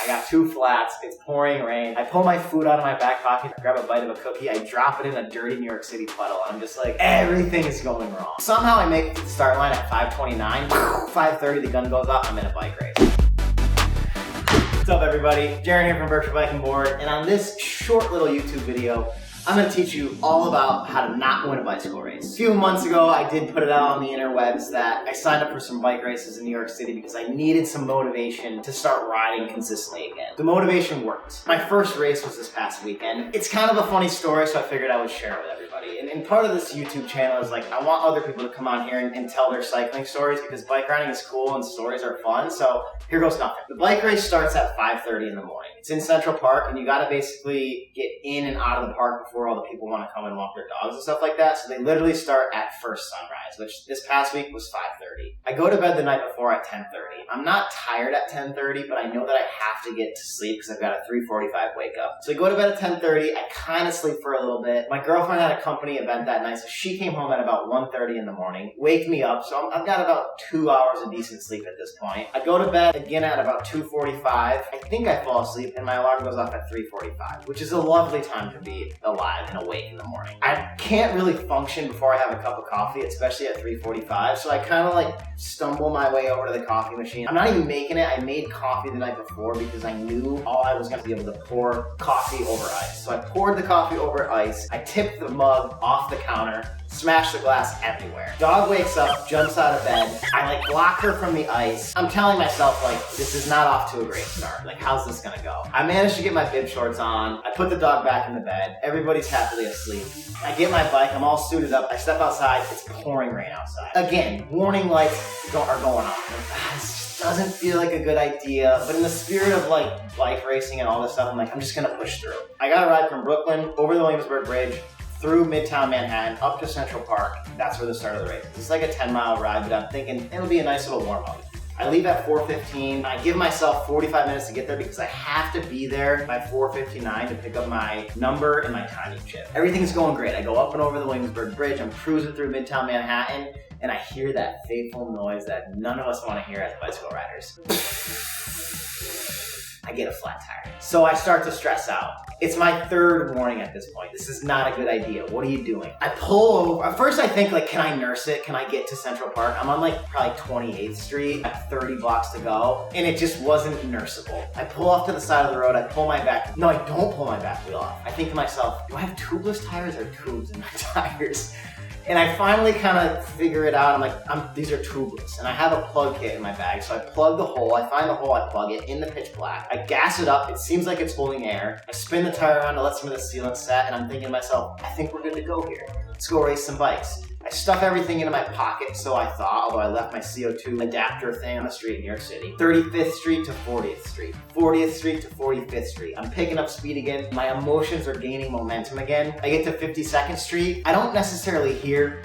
I got 2 flats, it's pouring rain. I pull my food out of my back pocket, I grab a bite of a cookie, I drop it in a dirty New York City puddle, and I'm just like, everything is going wrong. Somehow I make it to the start line at 5:29, 5:30 the gun goes off, I'm in a bike race. What's up everybody, Jaryn here from Virtual Biking Board, and on this short little YouTube video, I'm going to teach you all about how to not win a bicycle race. A few months ago, I did put it out on the interwebs that I signed up for some bike races in New York City because I needed some motivation to start riding consistently again. The motivation worked. My first race was this past weekend. It's kind of a funny story, so I figured I would share it with everybody. And part of this YouTube channel is like, I want other people to come on here and tell their cycling stories because bike riding is cool and stories are fun, so here goes nothing. The bike race starts at 5:30 in the morning. It's in Central Park, and you gotta basically get in and out of the park before all the people want to come and walk their dogs and stuff like that. So they literally start at first sunrise, which this past week was 5:30. I go to bed the night before at 10:30. I'm not tired at 10:30, but I know that I have to get to sleep because I've got a 3:45 wake up. So I go to bed at 10:30. I kind of sleep for a little bit. My girlfriend had a company event that night, so she came home at about 1:30 in the morning, wake me up. So I've got about 2 hours of decent sleep at this point. I go to bed again at about 2:45. I think I fall asleep and my alarm goes off at 3:45, which is a lovely time to be alive and awake in the morning. I can't really function before I have a cup of coffee, especially at 3:45, so I kind of like stumble my way over to the coffee machine. I'm not even making it. I made coffee the night before because I knew all I was going to be able to pour coffee over ice. So I poured the coffee over ice. I tipped the mug off the counter, smashed the glass everywhere. Dog wakes up, jumps out of bed. I like block her from the ice. I'm telling myself like, this is not off to a great start. Like, how's this gonna go? I managed to get my bib shorts on. I put the dog back in the bed. Everybody's happily asleep. I get my bike, I'm all suited up. I step outside, it's pouring rain outside. Again, warning lights are going on. This doesn't feel like a good idea, but in the spirit of like bike racing and all this stuff, I'm like, I'm just gonna push through. I got a ride from Brooklyn over the Williamsburg Bridge, through Midtown Manhattan, up to Central Park. That's where the start of the race is. It's like a 10-mile ride, but I'm thinking it'll be a nice little warm-up. I leave at 4:15. I give myself 45 minutes to get there because I have to be there by 4:59 to pick up my number and my timing chip. Everything's going great. I go up and over the Williamsburg Bridge. I'm cruising through Midtown Manhattan, and I hear that fateful noise that none of us want to hear as bicycle riders. I get a flat tire. So I start to stress out. It's my third warning at this point. This is not a good idea. What are you doing? I pull over. At first I think like, can I nurse it? Can I get to Central Park? I'm on like probably 28th Street, at 30 blocks to go, and it just wasn't nurseable. I pull off to the side of the road. I pull my back. No, I don't pull my back wheel off. I think to myself, do I have tubeless tires or tubes in my tires? And I finally kind of figure it out. I'm like, these are tubeless. And I have a plug kit in my bag. So I plug the hole. I find the hole. I plug it in the pitch black. I gas it up. It seems like it's holding air. I spin the tire around to let some of the sealant set. And I'm thinking to myself, I think we're good to go here. Let's go race some bikes. I stuff everything into my pocket, so I thought, although I left my CO2 adapter thing on the street in New York City. 35th Street to 40th Street. 40th Street to 45th Street. I'm picking up speed again. My emotions are gaining momentum again. I get to 52nd Street. I don't necessarily hear,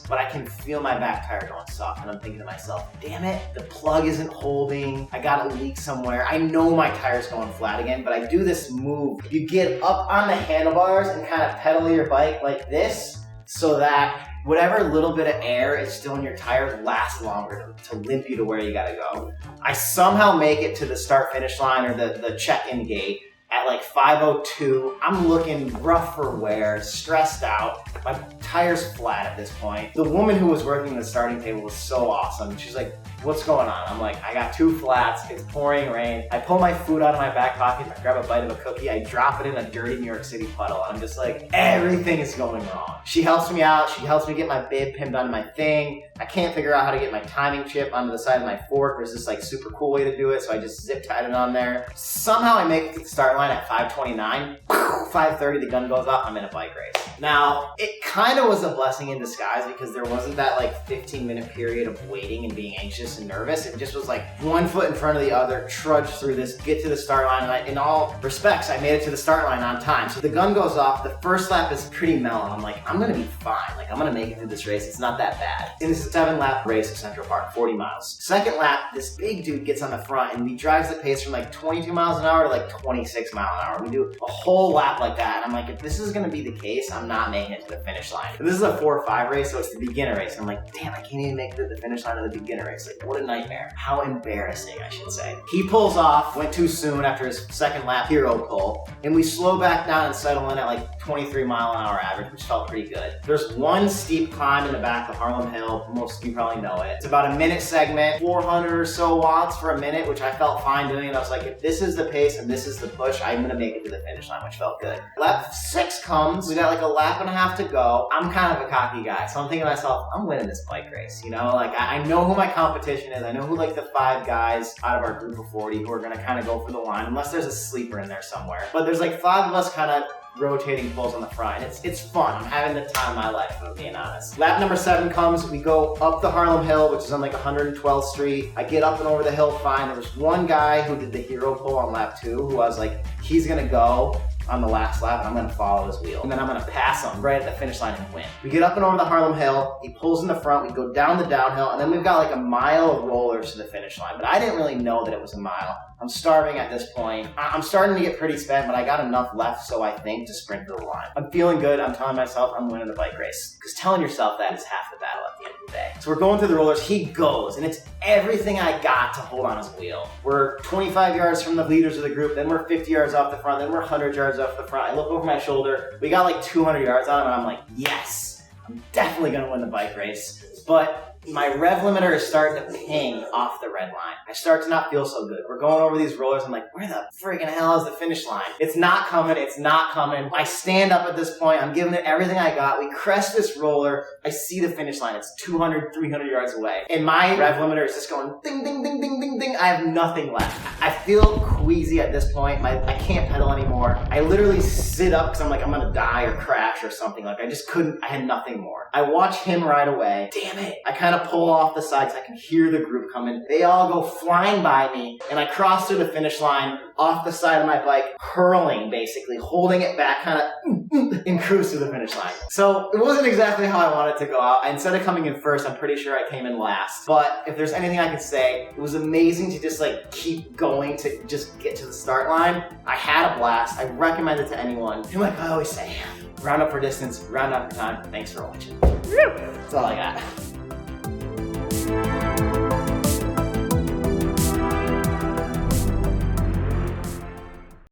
but I can feel my back tire going soft, and I'm thinking to myself, damn it, the plug isn't holding. I got a leak somewhere. I know my tire's going flat again, but I do this move. You get up on the handlebars and kind of pedal your bike like this, so that whatever little bit of air is still in your tires lasts longer to limp you to where you gotta go. I somehow make it to the start-finish line or the check-in gate at like 5:02. I'm looking rough for wear, stressed out. My tire's flat at this point. The woman who was working the starting table was so awesome. She's like, what's going on? I'm like, I got 2 flats, it's pouring rain. I pull my food out of my back pocket, I grab a bite of a cookie, I drop it in a dirty New York City puddle. I'm just like, everything is going wrong. She helps me out, she helps me get my bib pinned onto my thing. I can't figure out how to get my timing chip onto the side of my fork. There's this like super cool way to do it, so I just zip tied it on there. Somehow I make it to the start line at 5:29. 5:30 the gun goes off, I'm in a bike race. Now, it kind of was a blessing in disguise because there wasn't that like 15-minute period of waiting and being anxious and nervous. It just was like one foot in front of the other, trudge through this, get to the start line, and in all respects, I made it to the start line on time. So the gun goes off, the first lap is pretty mellow. I'm like, I'm gonna be fine. Like, I'm gonna make it through this race. It's not that bad. And this is a 7-lap race at Central Park, 40 miles. Second lap, this big dude gets on the front and he drives the pace from like 22 miles an hour to like 26 106 mile an hour. We do a whole lap like that, and I'm like, if this is gonna be the case, I'm not making it to the finish line. This is a 4-5 race, so it's the beginner race. And I'm like, damn, I can't even make it to the finish line of the beginner race. Like, what a nightmare. How embarrassing, I should say. He pulls off, went too soon after his second lap hero pull, and we slow back down and settle in at like 23 mile an hour average, which felt pretty good. There's one steep climb in the back of Harlem Hill. Most of you probably know it. It's about a minute segment, 400 or so watts for a minute, which I felt fine doing. And I was like, if this is the pace and this is the push, I'm gonna make it to the finish line, which felt good. Lap 6 comes, we got like a lap and a half to go. I'm kind of a cocky guy, so I'm thinking to myself, I'm winning this bike race, you know? Like, I know who my competition is. I know who like the 5 guys out of our group of 40 who are gonna kind of go for the line, unless there's a sleeper in there somewhere. But there's like 5 of us kind of rotating pulls on the front. It's fun. I'm having the time of my life, if I'm being honest. Lap number 7 comes, we go up the Harlem Hill, which is on like 112th Street. I get up and over the hill fine. There was one guy who did the hero pull on lap 2 who I was like, he's gonna go on the last lap, and I'm gonna follow his wheel. And then I'm gonna pass him right at the finish line and win. We get up and over the Harlem Hill, he pulls in the front, we go down the downhill, and then we've got like a mile of rollers to the finish line. But I didn't really know that it was a mile. I'm starving at this point. I'm starting to get pretty spent, but I got enough left, so I think, to sprint to the line. I'm feeling good. I'm telling myself I'm winning the bike race. Because telling yourself that is half the battle at the end of the day. So we're going through the rollers. He goes, and it's everything I got to hold on his wheel. We're 25 yards from the leaders of the group, then we're 50 yards off the front, then we're 100 yards off the front. I look over my shoulder. We got like 200 yards on him, and I'm like, yes, I'm definitely going to win the bike race. But my rev limiter is starting to ping off the red line. I start to not feel so good. We're going over these rollers. I'm like, where the friggin' hell is the finish line? It's not coming. It's not coming. I stand up at this point. I'm giving it everything I got. We crest this roller. I see the finish line. It's 200, 300 yards away. And my rev limiter is just going ding, ding, ding, ding, ding, ding. I have nothing left. I feel queasy at this point. I can't pedal anymore. I literally sit up because I'm like, I'm going to die or crash or something. Like, I just couldn't. I had nothing more. I watch him right away. Damn it. I kind of pull off the side so I can hear the group coming. They all go flying by me, and I cross through the finish line off the side of my bike, hurling basically, holding it back, kind of, and cruise to the finish line. So it wasn't exactly how I wanted to go out. Instead of coming in first, I'm pretty sure I came in last. But if there's anything I could say, it was amazing to just like keep going to just get to the start line. I had a blast. I recommend it to anyone. And like I always say, round up for distance, round up for time. Thanks for watching. That's all I got.